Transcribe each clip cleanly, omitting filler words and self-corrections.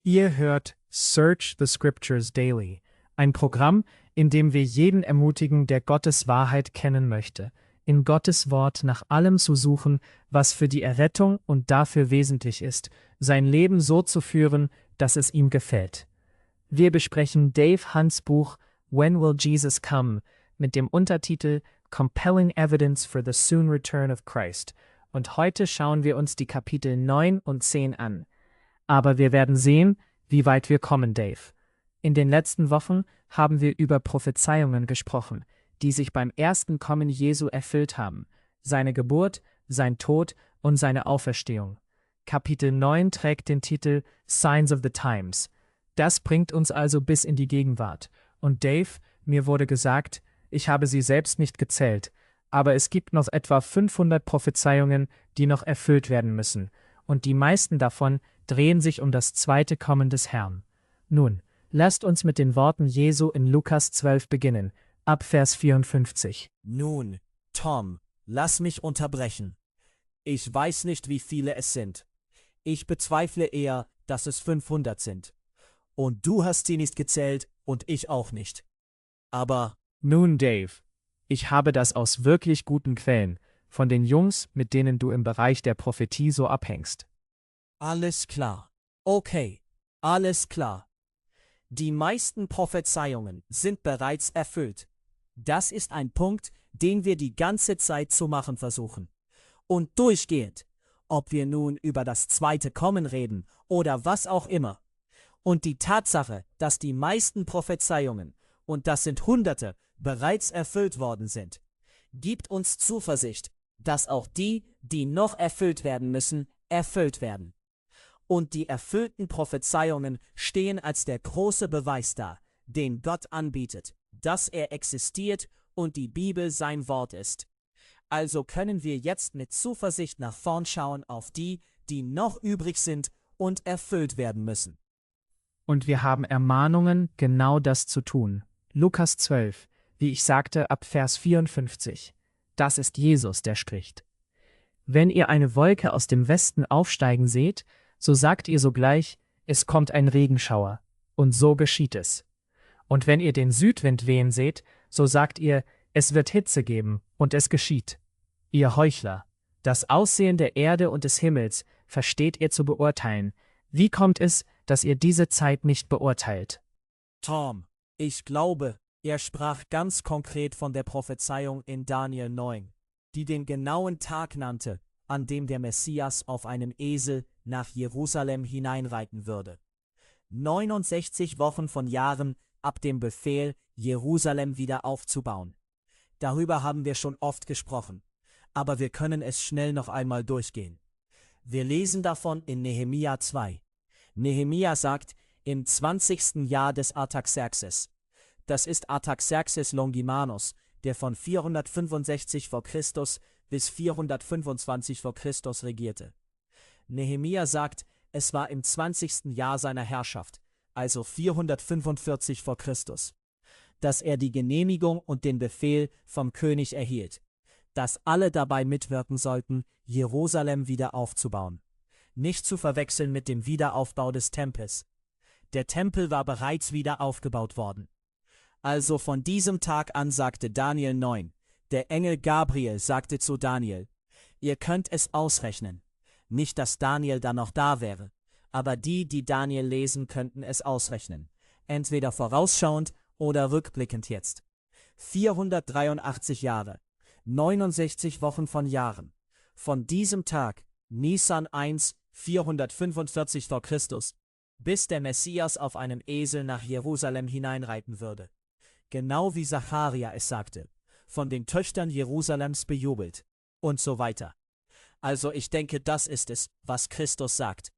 Ihr hört Search the Scriptures Daily, ein Programm, in dem wir jeden ermutigen, der Gottes Wahrheit kennen möchte, in Gottes Wort nach allem zu suchen, was für die Errettung und dafür wesentlich ist, sein Leben so zu führen, dass es ihm gefällt. Wir besprechen Dave Hunts Buch When Will Jesus Come mit dem Untertitel Compelling Evidence for the Soon Return of Christ, und heute schauen wir uns die Kapitel 9 und 10 an. Aber wir werden sehen, wie weit wir kommen, Dave. In den letzten Wochen haben wir über Prophezeiungen gesprochen, die sich beim ersten Kommen Jesu erfüllt haben: seine Geburt, sein Tod und seine Auferstehung. Kapitel 9 trägt den Titel Signs of the Times. Das bringt uns also bis in die Gegenwart. Und Dave, mir wurde gesagt, ich habe sie selbst nicht gezählt, aber es gibt noch etwa 500 Prophezeiungen, die noch erfüllt werden müssen, und die meisten davon drehen sich um das zweite Kommen des Herrn. Nun, lasst uns mit den Worten Jesu in Lukas 12 beginnen, ab Vers 54. Nun, Tom, lass mich unterbrechen. Ich weiß nicht, wie viele es sind. Ich bezweifle eher, dass es 500 sind. Und du hast sie nicht gezählt und ich auch nicht. Aber Nun, Dave, ich habe das aus wirklich guten Quellen, von den Jungs, mit denen du im Bereich der Prophetie so abhängst. alles klar. Okay, alles klar. Die meisten Prophezeiungen sind bereits erfüllt. Das ist ein Punkt, den wir die ganze Zeit zu machen versuchen. Und durchgehend, ob wir nun über das zweite Kommen reden oder was auch immer. Und die Tatsache, dass die meisten Prophezeiungen, und das sind Hunderte, bereits erfüllt worden sind, gibt uns Zuversicht, dass auch die, die noch erfüllt werden müssen, erfüllt werden. Und die erfüllten Prophezeiungen stehen als der große Beweis dar, den Gott anbietet, dass er existiert und die Bibel sein Wort ist. Also können wir jetzt mit Zuversicht nach vorn schauen auf die, die noch übrig sind und erfüllt werden müssen. Und wir haben Ermahnungen, genau das zu tun. Lukas 12, wie ich sagte, ab Vers 54. Das ist Jesus, der spricht. Wenn ihr eine Wolke aus dem Westen aufsteigen seht, so sagt ihr sogleich, es kommt ein Regenschauer. Und so geschieht es. Und wenn ihr den Südwind wehen seht, so sagt ihr, es wird Hitze geben, und es geschieht. Ihr Heuchler, das Aussehen der Erde und des Himmels versteht ihr zu beurteilen. Wie kommt es, dass ihr diese Zeit nicht beurteilt? Tom, ich glaube, er sprach ganz konkret von der Prophezeiung in Daniel 9, die den genauen Tag nannte, an dem der Messias auf einem Esel nach Jerusalem hineinreiten würde. 69 Wochen von Jahren ab dem Befehl, Jerusalem wieder aufzubauen. Darüber haben wir schon oft gesprochen, aber wir können es schnell noch einmal durchgehen. Wir lesen davon in Nehemia 2. Nehemia sagt, im 20. Jahr des Artaxerxes. Das ist Artaxerxes Longimanus, der von 465 v. Chr. bis 425 v. Chr. regierte. Nehemia sagt, es war im 20. Jahr seiner Herrschaft, also 445 v. Chr., dass er die Genehmigung und den Befehl vom König erhielt, dass alle dabei mitwirken sollten, Jerusalem wieder aufzubauen. Nicht zu verwechseln mit dem Wiederaufbau des Tempels. Der Tempel war bereits wieder aufgebaut worden. Also von diesem Tag an sagte Daniel 9, der Engel Gabriel sagte zu Daniel, ihr könnt es ausrechnen. Nicht, dass Daniel dann noch da wäre, aber die, die Daniel lesen, könnten es ausrechnen. Entweder vorausschauend oder rückblickend jetzt. 483 Jahre, 69 Wochen von Jahren. Von diesem Tag, Nisan 1, 445 v. Chr., bis der Messias auf einem Esel nach Jerusalem hineinreiten würde. Genau wie Zacharia es sagte, von den Töchtern Jerusalems bejubelt und so weiter. Also ich denke, das ist es, was Christus sagt.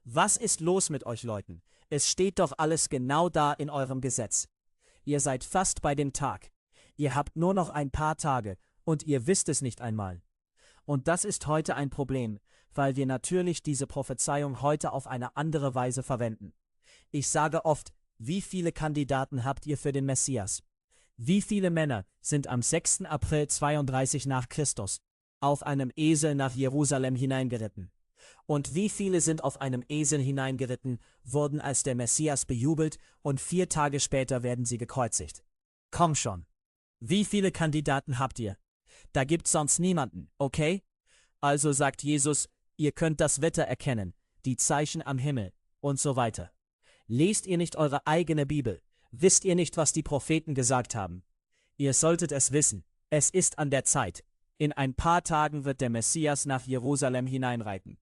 Was ist los mit euch Leuten? Es steht doch alles genau da in eurem Gesetz. Ihr seid fast bei dem Tag. Ihr habt nur noch ein paar Tage und ihr wisst es nicht einmal. Und das ist heute ein Problem, weil wir natürlich diese Prophezeiung heute auf eine andere Weise verwenden. Ich sage oft, wie viele Kandidaten habt ihr für den Messias? Wie viele Männer sind am 6. April 32 nach Christus auf einem Esel nach Jerusalem hineingeritten? Und wie viele sind auf einem Esel hineingeritten, wurden als der Messias bejubelt und 4 Tage später werden sie gekreuzigt. Komm schon. Wie viele Kandidaten habt ihr? Da gibt's sonst niemanden, okay? Also sagt Jesus, ihr könnt das Wetter erkennen, die Zeichen am Himmel und so weiter. Lest ihr nicht eure eigene Bibel? Wisst ihr nicht, was die Propheten gesagt haben? Ihr solltet es wissen. Es ist an der Zeit. In ein paar Tagen wird der Messias nach Jerusalem hineinreiten.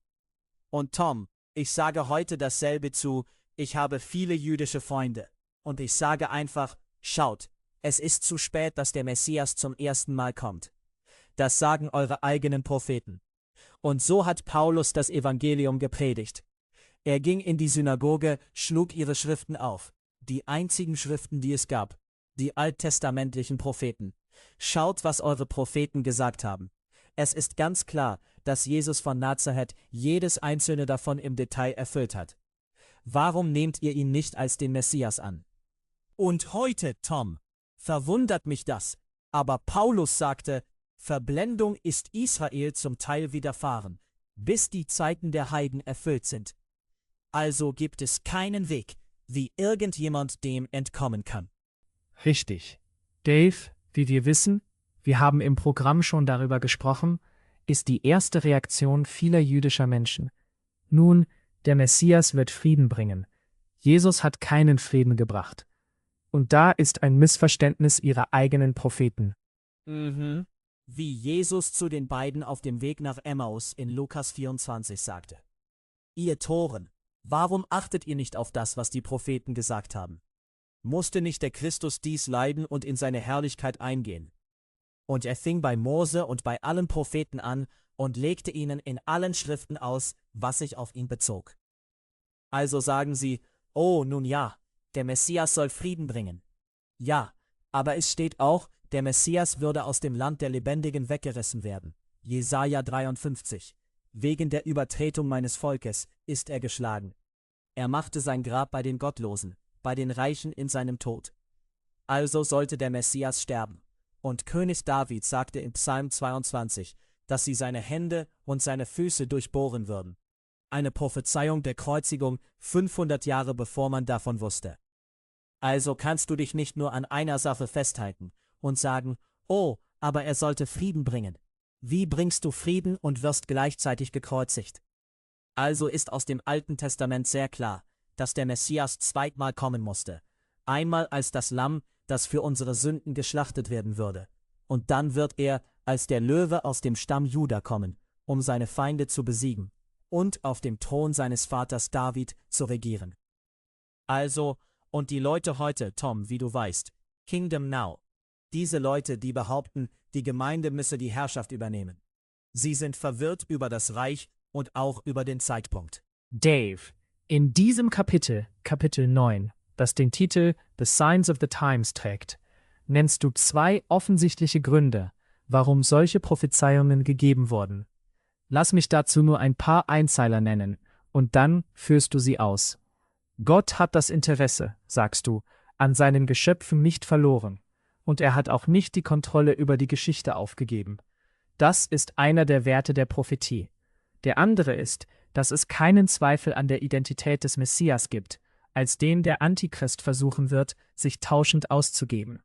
Und Tom, ich sage heute dasselbe zu, ich habe viele jüdische Freunde. Und ich sage einfach, schaut, es ist zu spät, dass der Messias zum ersten Mal kommt. Das sagen eure eigenen Propheten. Und so hat Paulus das Evangelium gepredigt. Er ging in die Synagoge, schlug ihre Schriften auf, die einzigen Schriften, die es gab, die alttestamentlichen Propheten. Schaut, was eure Propheten gesagt haben. Es ist ganz klar, dass Jesus von Nazareth jedes einzelne davon im Detail erfüllt hat. Warum nehmt ihr ihn nicht als den Messias an? Und heute, Tom, verwundert mich das, aber Paulus sagte, Verblendung ist Israel zum Teil widerfahren, bis die Zeiten der Heiden erfüllt sind. Also gibt es keinen Weg, wie irgendjemand dem entkommen kann. Richtig. Dave, wie wir wissen, wir haben im Programm schon darüber gesprochen, ist die erste Reaktion vieler jüdischer Menschen. Nun, der Messias wird Frieden bringen. Jesus hat keinen Frieden gebracht. Und da ist ein Missverständnis ihrer eigenen Propheten. Wie Jesus zu den beiden auf dem Weg nach Emmaus in Lukas 24 sagte. Ihr Toren, warum achtet ihr nicht auf das, was die Propheten gesagt haben? Musste nicht der Christus dies leiden und in seine Herrlichkeit eingehen? Und er fing bei Mose und bei allen Propheten an und legte ihnen in allen Schriften aus, was sich auf ihn bezog. Also sagen sie, oh, nun ja, der Messias soll Frieden bringen. Ja, aber es steht auch, der Messias würde aus dem Land der Lebendigen weggerissen werden. Jesaja 53. Wegen der Übertretung meines Volkes ist er geschlagen. Er machte sein Grab bei den Gottlosen, bei den Reichen in seinem Tod. Also sollte der Messias sterben. Und König David sagte in Psalm 22, dass sie seine Hände und seine Füße durchbohren würden. Eine Prophezeiung der Kreuzigung 500 Jahre bevor man davon wusste. Also kannst du dich nicht nur an einer Sache festhalten und sagen, oh, aber er sollte Frieden bringen. Wie bringst du Frieden und wirst gleichzeitig gekreuzigt? Also ist aus dem Alten Testament sehr klar, dass der Messias zweimal kommen musste. Einmal als das Lamm, das für unsere Sünden geschlachtet werden würde. Und dann wird er als der Löwe aus dem Stamm Juda kommen, um seine Feinde zu besiegen und auf dem Thron seines Vaters David zu regieren. Also, und die Leute heute, Tom, wie du weißt, Kingdom Now. Diese Leute, die behaupten, die Gemeinde müsse die Herrschaft übernehmen. Sie sind verwirrt über das Reich und auch über den Zeitpunkt. Dave, in diesem Kapitel, Kapitel 9, das den Titel The Signs of the Times trägt, nennst du 2 offensichtliche Gründe, warum solche Prophezeiungen gegeben wurden. Lass mich dazu nur ein paar Einzeiler nennen, und dann führst du sie aus. Gott hat das Interesse, sagst du, an seinen Geschöpfen nicht verloren, und er hat auch nicht die Kontrolle über die Geschichte aufgegeben. Das ist einer der Werte der Prophetie. Der andere ist, dass es keinen Zweifel an der Identität des Messias gibt, als den der Antichrist versuchen wird, sich tauschend auszugeben.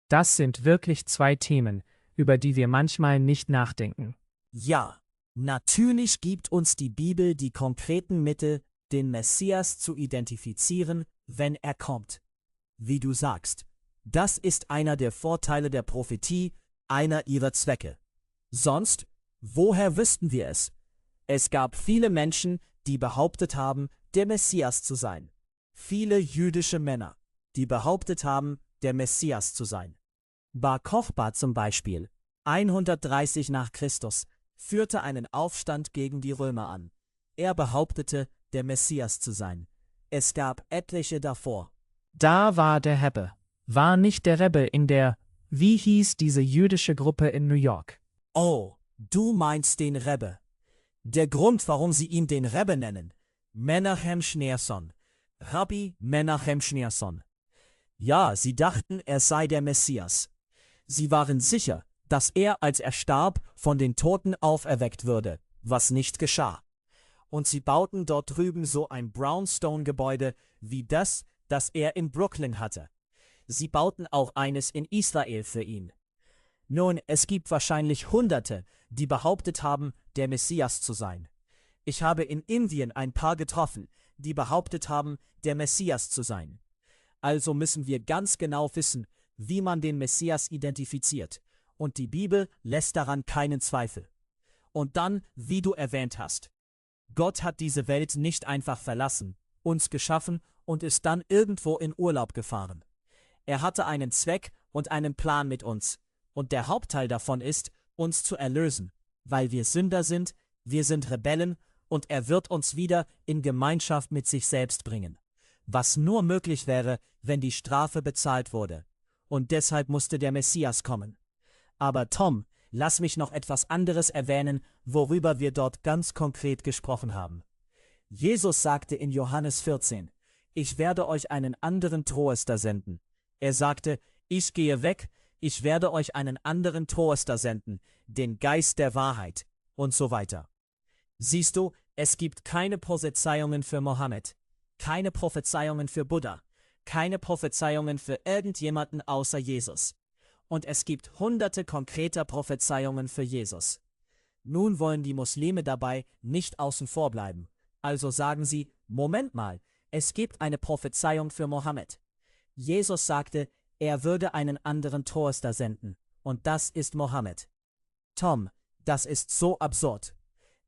Das sind wirklich 2 Themen, über die wir manchmal nicht nachdenken. Ja, natürlich gibt uns die Bibel die konkreten Mittel, den Messias zu identifizieren, wenn er kommt. Wie du sagst, das ist einer der Vorteile der Prophetie, einer ihrer Zwecke. Sonst, woher wüssten wir es? Es gab viele Menschen, die behauptet haben, der Messias zu sein. Viele jüdische Männer, die behauptet haben, der Messias zu sein. Bar Kochba zum Beispiel, 130 nach Christus, führte einen Aufstand gegen die Römer an. Er behauptete, der Messias zu sein. Es gab etliche davor. Da war der Rebbe. War nicht der Rebbe in der, wie hieß diese jüdische Gruppe in New York? Oh, du meinst den Rebbe. Der Grund, warum sie ihn den Rebbe nennen, Menachem Schneerson, Rabbi Menachem Schneerson. Ja, sie dachten, er sei der Messias. Sie waren sicher, dass er, als er starb, von den Toten auferweckt würde, was nicht geschah. Und sie bauten dort drüben so ein Brownstone-Gebäude wie das er in Brooklyn hatte. Sie bauten auch eines in Israel für ihn. Nun, es gibt wahrscheinlich Hunderte, die behauptet haben, der Messias zu sein. Ich habe in Indien ein paar getroffen, die behauptet haben, der Messias zu sein. Also müssen wir ganz genau wissen, wie man den Messias identifiziert. Und die Bibel lässt daran keinen Zweifel. Und dann, wie du erwähnt hast, Gott hat diese Welt nicht einfach verlassen, uns geschaffen und ist dann irgendwo in Urlaub gefahren. Er hatte einen Zweck und einen Plan mit uns. Und der Hauptteil davon ist, uns zu erlösen, weil wir Sünder sind, wir sind Rebellen und er wird uns wieder in Gemeinschaft mit sich selbst bringen. Was nur möglich wäre, wenn die Strafe bezahlt wurde. Und deshalb musste der Messias kommen. Aber Tom, lass mich noch etwas anderes erwähnen, worüber wir dort ganz konkret gesprochen haben. Jesus sagte in Johannes 14, ich werde euch einen anderen Tröster senden. Er sagte, ich gehe weg, ich werde euch einen anderen Tröster senden, den Geist der Wahrheit und so weiter. Siehst du, es gibt keine Prophezeiungen für Mohammed, keine Prophezeiungen für Buddha, keine Prophezeiungen für irgendjemanden außer Jesus. Und es gibt hunderte konkreter Prophezeiungen für Jesus. Nun wollen die Muslime dabei nicht außen vor bleiben. Also sagen sie, Moment mal, es gibt eine Prophezeiung für Mohammed. Jesus sagte, er würde einen anderen Tröster senden. Und das ist Mohammed. Tom, das ist so absurd.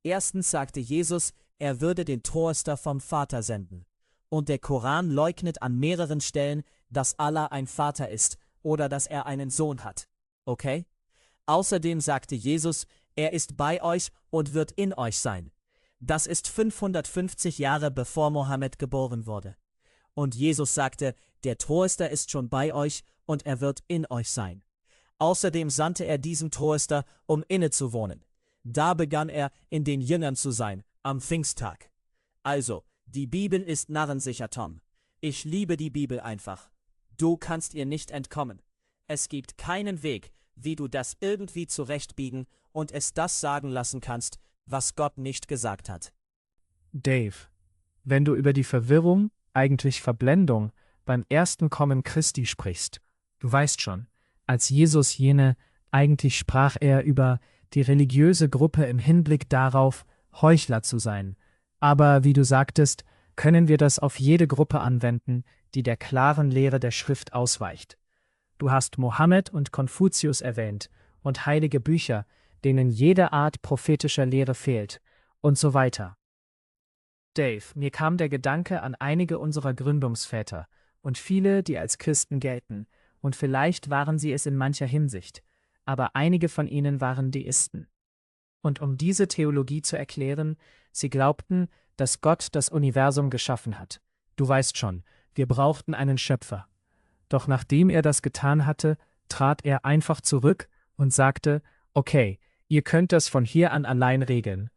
Erstens sagte Jesus, er würde den Tröster vom Vater senden. Und der Koran leugnet an mehreren Stellen, dass Allah ein Vater ist oder dass er einen Sohn hat. Okay? Außerdem sagte Jesus, er ist bei euch und wird in euch sein. Das ist 550 Jahre bevor Mohammed geboren wurde. Und Jesus sagte, der Tröster ist schon bei euch und er wird in euch sein. Außerdem sandte er diesen Tröster, um innezuwohnen. Da begann er, in den Jüngern zu sein, am Pfingsttag. Also, die Bibel ist narrensicher, Tom. Ich liebe die Bibel einfach. Du kannst ihr nicht entkommen. Es gibt keinen Weg, wie du das irgendwie zurechtbiegen und es das sagen lassen kannst, was Gott nicht gesagt hat. Dave, wenn du über die Verwirrung, eigentlich Verblendung, beim ersten Kommen Christi sprichst, du weißt schon, als Jesus eigentlich sprach er über die religiöse Gruppe im Hinblick darauf, Heuchler zu sein. Aber wie du sagtest, können wir das auf jede Gruppe anwenden, die der klaren Lehre der Schrift ausweicht. Du hast Mohammed und Konfuzius erwähnt und heilige Bücher, denen jede Art prophetischer Lehre fehlt, und so weiter. Dave, mir kam der Gedanke an einige unserer Gründungsväter und viele, die als Christen gelten, und vielleicht waren sie es in mancher Hinsicht, aber einige von ihnen waren Deisten. Und um diese Theologie zu erklären, sie glaubten, dass Gott das Universum geschaffen hat. Du weißt schon, wir brauchten einen Schöpfer. Doch nachdem er das getan hatte, trat er einfach zurück und sagte, okay, ihr könnt das von hier an allein regeln.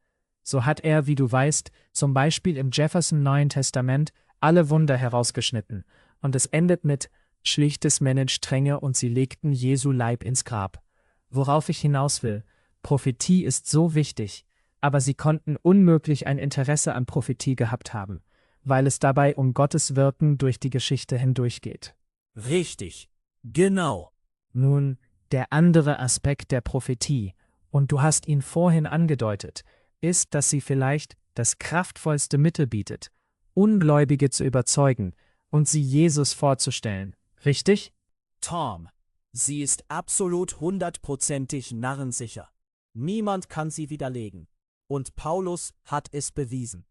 So hat er, wie du weißt, zum Beispiel im Jefferson Neuen Testament alle Wunder herausgeschnitten, und es endet mit schlichtes Strenge und sie legten Jesu Leib ins Grab. Worauf ich hinaus will, Prophetie ist so wichtig, aber sie konnten unmöglich ein Interesse an Prophetie gehabt haben, weil es dabei um Gottes Wirken durch die Geschichte hindurchgeht. Richtig, genau. Nun, der andere Aspekt der Prophetie, und du hast ihn vorhin angedeutet, ist, dass sie vielleicht das kraftvollste Mittel bietet, Ungläubige zu überzeugen und sie Jesus vorzustellen. Richtig? Tom, sie ist absolut 100%ig narrensicher. Niemand kann sie widerlegen. Und Paulus hat es bewiesen.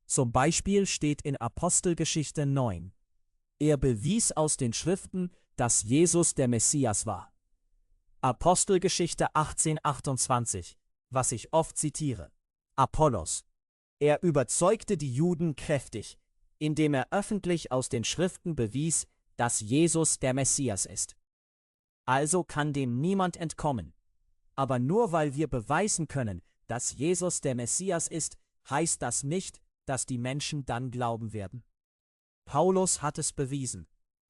Zum Beispiel steht in Apostelgeschichte 9. Er bewies aus den Schriften, dass Jesus der Messias war. Apostelgeschichte 18,28, was ich oft zitiere. Apollos. Er überzeugte die Juden kräftig, indem er öffentlich aus den Schriften bewies, dass Jesus der Messias ist. Also kann dem niemand entkommen. Aber nur weil wir beweisen können, dass Jesus der Messias ist, heißt das nicht, dass die Menschen dann glauben werden. Paulus hat es bewiesen,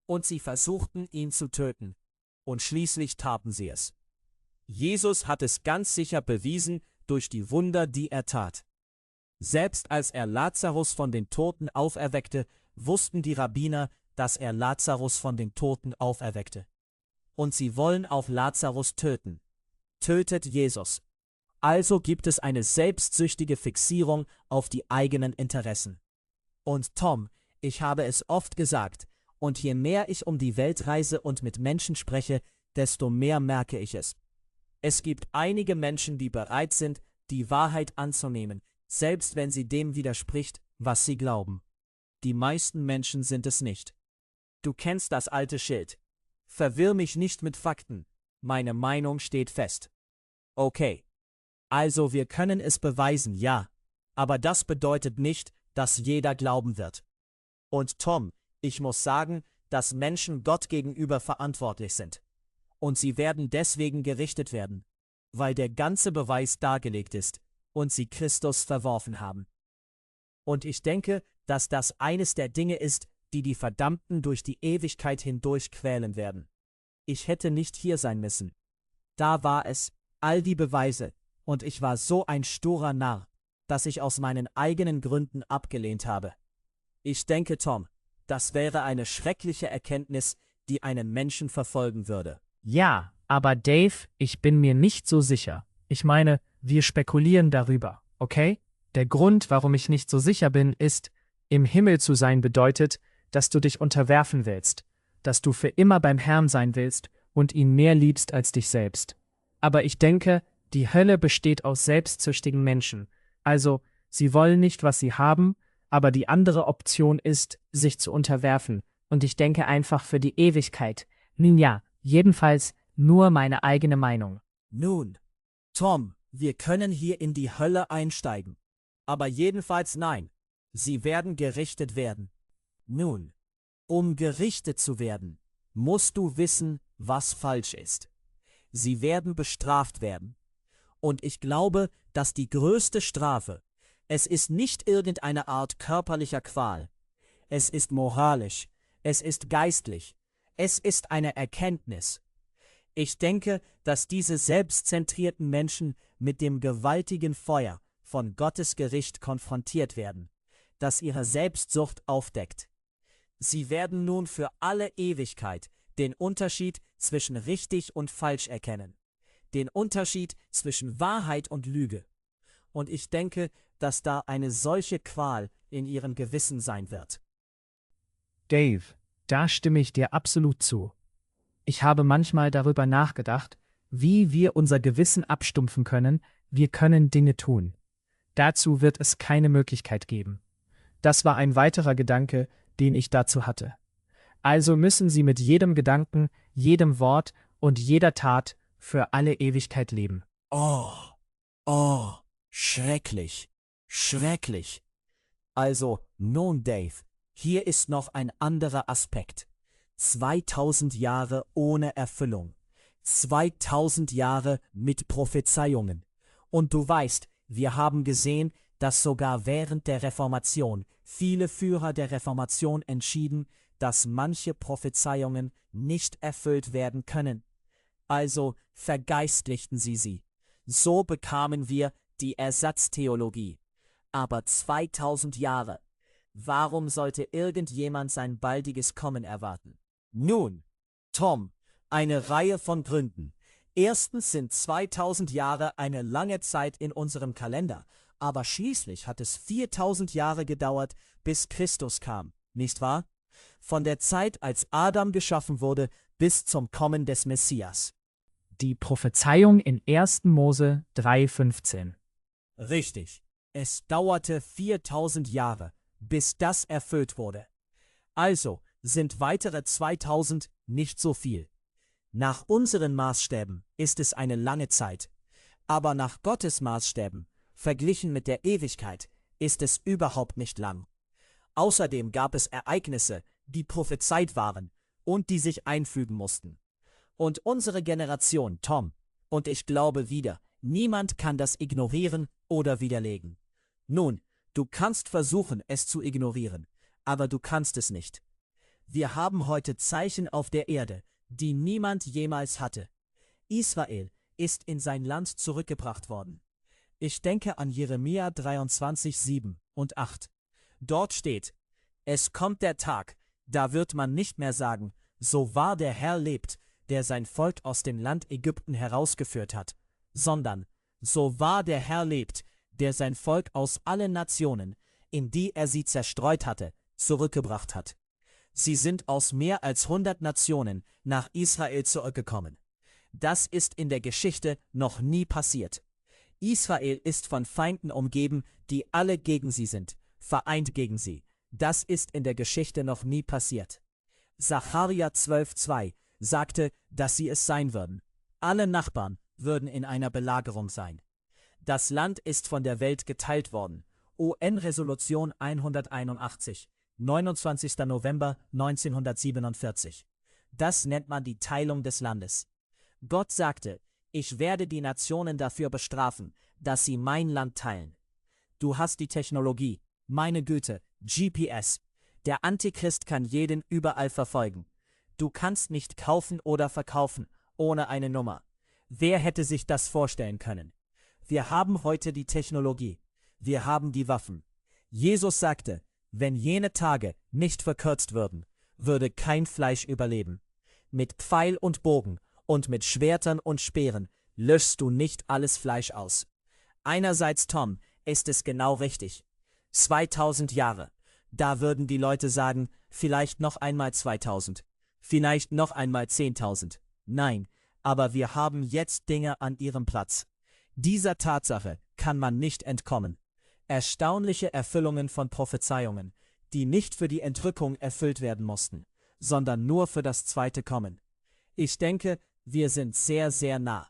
und sie versuchten, ihn zu töten, und schließlich taten sie es. Jesus hat es ganz sicher bewiesen durch die Wunder, die er tat. Selbst als er Lazarus von den Toten auferweckte, wussten die Rabbiner, dass er Lazarus von den Toten auferweckte. Und sie wollen auch Lazarus töten. Tötet Jesus. Also gibt es eine selbstsüchtige Fixierung auf die eigenen Interessen. Und Tom, ich habe es oft gesagt, und je mehr ich um die Welt reise und mit Menschen spreche, desto mehr merke ich es. Es gibt einige Menschen, die bereit sind, die Wahrheit anzunehmen, selbst wenn sie dem widerspricht, was sie glauben. Die meisten Menschen sind es nicht. Du kennst das alte Schild. Verwirr mich nicht mit Fakten. Meine Meinung steht fest. Okay. Also wir können es beweisen, ja. Aber das bedeutet nicht, dass jeder glauben wird. Und Tom, ich muss sagen, dass Menschen Gott gegenüber verantwortlich sind. Und sie werden deswegen gerichtet werden, weil der ganze Beweis dargelegt ist und sie Christus verworfen haben. Und ich denke, dass das eines der Dinge ist, die die Verdammten durch die Ewigkeit hindurch quälen werden. Ich hätte nicht hier sein müssen. Da war es, all die Beweise, und ich war so ein sturer Narr, dass ich aus meinen eigenen Gründen abgelehnt habe. Ich denke, Tom, das wäre eine schreckliche Erkenntnis, die einen Menschen verfolgen würde. Ja, aber Dave, ich bin mir nicht so sicher. Ich meine, wir spekulieren darüber, okay? Der Grund, warum ich nicht so sicher bin, ist, im Himmel zu sein bedeutet, dass du dich unterwerfen willst, dass du für immer beim Herrn sein willst und ihn mehr liebst als dich selbst. Aber ich denke, die Hölle besteht aus selbstsüchtigen Menschen. Also, sie wollen nicht, was sie haben, aber die andere Option ist, sich zu unterwerfen. Und ich denke einfach für die Ewigkeit. Nun ja, jedenfalls nur meine eigene Meinung. Nun, Tom, wir können hier in die Hölle einsteigen. Aber jedenfalls nein, sie werden gerichtet werden. Nun, um gerichtet zu werden, musst du wissen, was falsch ist. Sie werden bestraft werden. Und ich glaube, dass die größte Strafe, es ist nicht irgendeine Art körperlicher Qual. Es ist moralisch, es ist geistlich, es ist eine Erkenntnis. Ich denke, dass diese selbstzentrierten Menschen mit dem gewaltigen Feuer von Gottes Gericht konfrontiert werden, das ihre Selbstsucht aufdeckt. Sie werden nun für alle Ewigkeit den Unterschied zwischen richtig und falsch erkennen, den Unterschied zwischen Wahrheit und Lüge. Und ich denke, dass da eine solche Qual in ihrem Gewissen sein wird. Dave, da stimme ich dir absolut zu. Ich habe manchmal darüber nachgedacht, wie wir unser Gewissen abstumpfen können. Wir können Dinge tun. Dazu wird es keine Möglichkeit geben. Das war ein weiterer Gedanke, den ich dazu hatte. Also müssen sie mit jedem Gedanken, jedem Wort und jeder Tat für alle Ewigkeit leben. Oh, schrecklich, schrecklich. Also, nun Dave, hier ist noch ein anderer Aspekt. 2000 Jahre ohne Erfüllung. 2000 Jahre mit Prophezeiungen. Und du weißt, wir haben gesehen, dass sogar während der Reformation viele Führer der Reformation entschieden, dass manche Prophezeiungen nicht erfüllt werden können. Also vergeistlichten sie. So bekamen wir die Ersatztheologie. Aber 2000 Jahre. Warum sollte irgendjemand sein baldiges Kommen erwarten? Nun, Tom, eine Reihe von Gründen. Erstens sind 2000 Jahre eine lange Zeit in unserem Kalender, aber schließlich hat es 4000 Jahre gedauert, bis Christus kam, nicht wahr? Von der Zeit, als Adam geschaffen wurde, bis zum Kommen des Messias. Die Prophezeiung in 1. Mose 3,15. Richtig. Es dauerte 4000 Jahre, bis das erfüllt wurde. Also sind weitere 2000 nicht so viel. Nach unseren Maßstäben ist es eine lange Zeit, aber nach Gottes Maßstäben, verglichen mit der Ewigkeit, ist es überhaupt nicht lang. Außerdem gab es Ereignisse, die prophezeit waren und die sich einfügen mussten. Und unsere Generation, Tom, und ich glaube wieder, niemand kann das ignorieren oder widerlegen. Nun, du kannst versuchen, es zu ignorieren, aber du kannst es nicht. Wir haben heute Zeichen auf der Erde, die niemand jemals hatte. Israel ist in sein Land zurückgebracht worden. Ich denke an Jeremia 23, 7 und 8. Dort steht: Es kommt der Tag, da wird man nicht mehr sagen, so wahr der Herr lebt, der sein Volk aus dem Land Ägypten herausgeführt hat, sondern so wahr der Herr lebt, der sein Volk aus allen Nationen, in die er sie zerstreut hatte, zurückgebracht hat. Sie sind aus mehr als 100 Nationen nach Israel zurückgekommen. Das ist in der Geschichte noch nie passiert. Israel ist von Feinden umgeben, die alle gegen sie sind, vereint gegen sie. Das ist in der Geschichte noch nie passiert. Sacharja 12,2 sagte, dass sie es sein würden. Alle Nachbarn würden in einer Belagerung sein. Das Land ist von der Welt geteilt worden. UN-Resolution 181, 29. November 1947. Das nennt man die Teilung des Landes. Gott sagte: Ich werde die Nationen dafür bestrafen, dass sie mein Land teilen. Du hast die Technologie, meine Güte, GPS. Der Antichrist kann jeden überall verfolgen. Du kannst nicht kaufen oder verkaufen ohne eine Nummer. Wer hätte sich das vorstellen können? Wir haben heute die Technologie. Wir haben die Waffen. Jesus sagte, wenn jene Tage nicht verkürzt würden, würde kein Fleisch überleben. Mit Pfeil und Bogen und mit Schwertern und Speeren löschst du nicht alles Fleisch aus. Einerseits, Tom, ist es genau richtig. 2000 Jahre. Da würden die Leute sagen, vielleicht noch einmal 2000. Vielleicht noch einmal 10.000. Nein, aber wir haben jetzt Dinge an ihrem Platz. Dieser Tatsache kann man nicht entkommen. Erstaunliche Erfüllungen von Prophezeiungen, die nicht für die Entrückung erfüllt werden mussten, sondern nur für das zweite Kommen. Ich denke, wir sind sehr, sehr nah.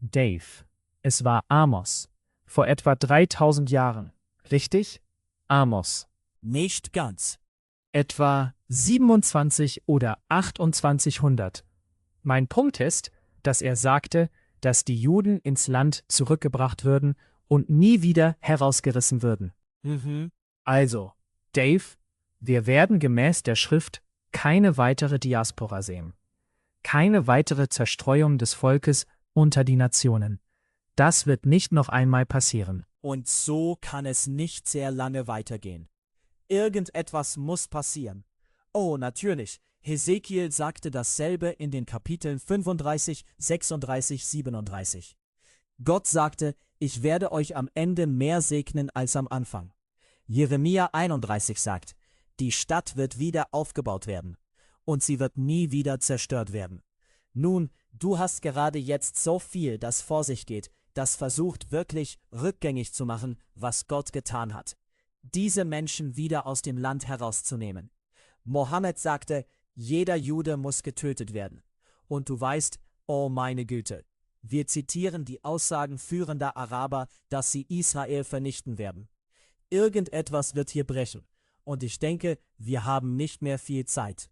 Dave, es war Amos. Vor etwa 3000 Jahren. Richtig? Amos. Nicht ganz. Etwa 27 oder 2800. Mein Punkt ist, dass er sagte, dass die Juden ins Land zurückgebracht würden und nie wieder herausgerissen würden. Also, Dave, wir werden gemäß der Schrift keine weitere Diaspora sehen. Keine weitere Zerstreuung des Volkes unter die Nationen. Das wird nicht noch einmal passieren. Und so kann es nicht sehr lange weitergehen. Irgendetwas muss passieren. Oh, natürlich. Hesekiel sagte dasselbe in den Kapiteln 35, 36, 37. Gott sagte, ich werde euch am Ende mehr segnen als am Anfang. Jeremia 31 sagt, die Stadt wird wieder aufgebaut werden und sie wird nie wieder zerstört werden. Nun, du hast gerade jetzt so viel, das vor sich geht, das versucht wirklich rückgängig zu machen, was Gott getan hat. Diese Menschen wieder aus dem Land herauszunehmen. Mohammed sagte, jeder Jude muss getötet werden. Und du weißt, oh meine Güte, wir zitieren die Aussagen führender Araber, dass sie Israel vernichten werden. Irgendetwas wird hier brechen. Und ich denke, wir haben nicht mehr viel Zeit.